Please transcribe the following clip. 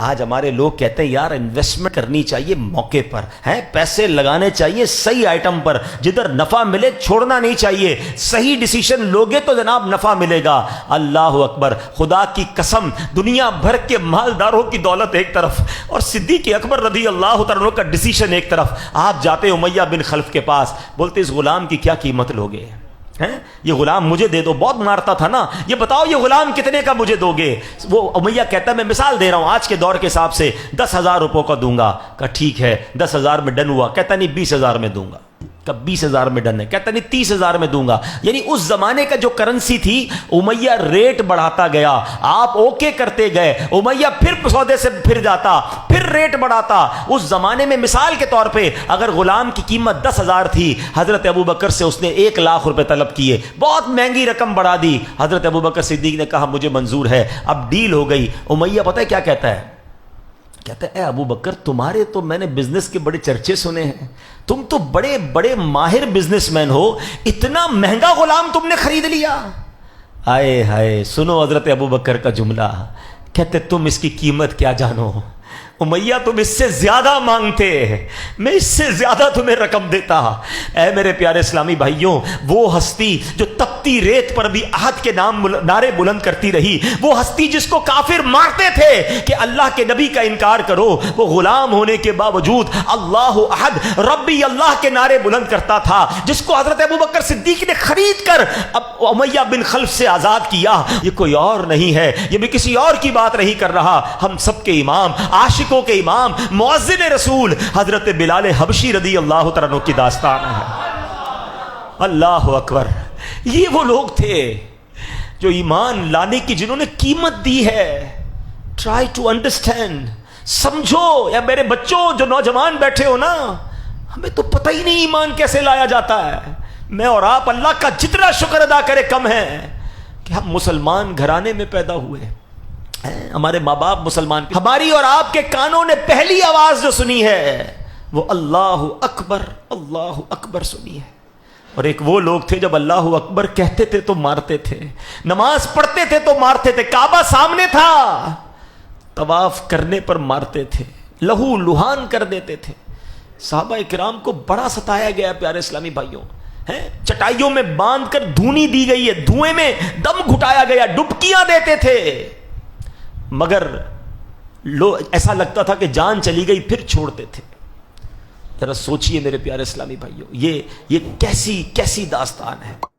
آج ہمارے لوگ کہتے ہیں یار انویسٹمنٹ کرنی چاہیے موقع پر ہیں، پیسے لگانے چاہیے صحیح آئٹم پر، جدھر نفع ملے چھوڑنا نہیں چاہیے، صحیح ڈیسیشن لوگے تو جناب نفع ملے گا۔ اللہ اکبر، خدا کی قسم، دنیا بھر کے مالداروں کی دولت ایک طرف اور صدیق اکبر رضی اللہ تعالیٰ کا ڈیسیشن ایک طرف، آپ جاتے امیہ بن خلف کے پاس، بولتے اس غلام کی کیا قیمت لوگے؟ یہ غلام مجھے دے دو، بہت مارتا تھا نا، یہ بتاؤ یہ غلام کتنے کا مجھے دو گے؟ وہ امیہ کہتا ہے میں مثال دے رہا ہوں آج کے دور کے حساب سے 10,000 روپوں کا دوں گا۔ کہا ٹھیک ہے 10,000 میں ڈن ہوا۔ کہتا نہیں 20,000 میں دوں گا۔ کہ 20,000 میں ڈن ہے۔ کہتا نہیں 30,000 میں دوں گا۔ یعنی اس زمانے کا جو کرنسی تھی امیہ ریٹ بڑھاتا گیا، آپ اوکے کرتے گئے، امیہ پھر سودے سے پھر جاتا، پھر ریٹ بڑھاتا۔ اس زمانے میں مثال کے طور پہ اگر غلام کی قیمت 10,000 تھی، حضرت ابوبکر سے اس نے 1,00,000 روپے طلب کیے، بہت مہنگی رقم بڑھا دی۔ حضرت ابوبکر صدیق نے کہا مجھے منظور ہے، اب ڈیل ہو گئی۔ امیہ پتہ ہے کیا کہتا ہے؟ کہتا ہے اے ابو بکر تمہارے تو میں نے بزنس کے بڑے چرچے سنے ہیں، تم تو بڑے بڑے ماہر بزنس مین ہو، اتنا مہنگا غلام تم نے خرید لیا۔ آئے ہائے، سنو حضرت ابو بکر کا جملہ، کہتے تم اس کی قیمت کیا جانو امیہ، تم اس سے زیادہ مانگتے، میں اس سے زیادہ تمہیں رقم دیتا۔ اے میرے پیارے اسلامی بھائیوں، وہ ہستی جو تپتی ریت پر بھی عہد کے نام نعرے بلند کرتی رہی، وہ ہستی جس کو کافر مارتے تھے کہ اللہ کے نبی کا انکار کرو، وہ غلام ہونے کے باوجود اللہ احد ربی اللہ کے نعرے بلند کرتا تھا، جس کو حضرت ابوبکر صدیق نے خرید کر اب امیہ بن خلف سے آزاد کیا۔ یہ کوئی اور نہیں ہے، یہ بھی کسی اور کی بات نہیں کر رہا، ہم سب کے امام، عاشقوں کے امام، مؤذن رسول حضرت بلال حبشی رضی اللہ تعالیٰ عنہ کی داستان ہے۔ اللہ اکبر، یہ وہ لوگ تھے جو ایمان لانے کی جنہوں نے قیمت دی ہے۔ ٹرائی ٹو انڈرسٹینڈ، سمجھو۔ یا میرے بچوں جو نوجوان بیٹھے ہو نا، ہمیں تو پتہ ہی نہیں ایمان کیسے لایا جاتا ہے۔ میں اور آپ اللہ کا جتنا شکر ادا کرے کم ہے کہ ہم مسلمان گھرانے میں پیدا ہوئے، ہمارے ماں باپ مسلمان، ہماری اور آپ کے کانوں نے پہلی آواز جو سنی ہے وہ اللہ اکبر سنی ہے۔ اور ایک وہ لوگ تھے جب اللہ اکبر کہتے تھے تو مارتے تھے، نماز پڑھتے تھے تو مارتے تھے، کعبہ سامنے تھا طواف کرنے پر مارتے تھے، لہو لہان کر دیتے تھے۔ صحابہ کرام کو بڑا ستایا گیا پیارے اسلامی بھائیوں، چٹائیوں میں باندھ کر دھونی دی گئی ہے، دھوئیں میں دم گھٹایا گیا، ڈبکیاں دیتے تھے، مگر ایسا لگتا تھا کہ جان چلی گئی پھر چھوڑتے تھے۔ ذرا سوچئے میرے پیارے اسلامی بھائیوں، یہ کیسی داستان ہے۔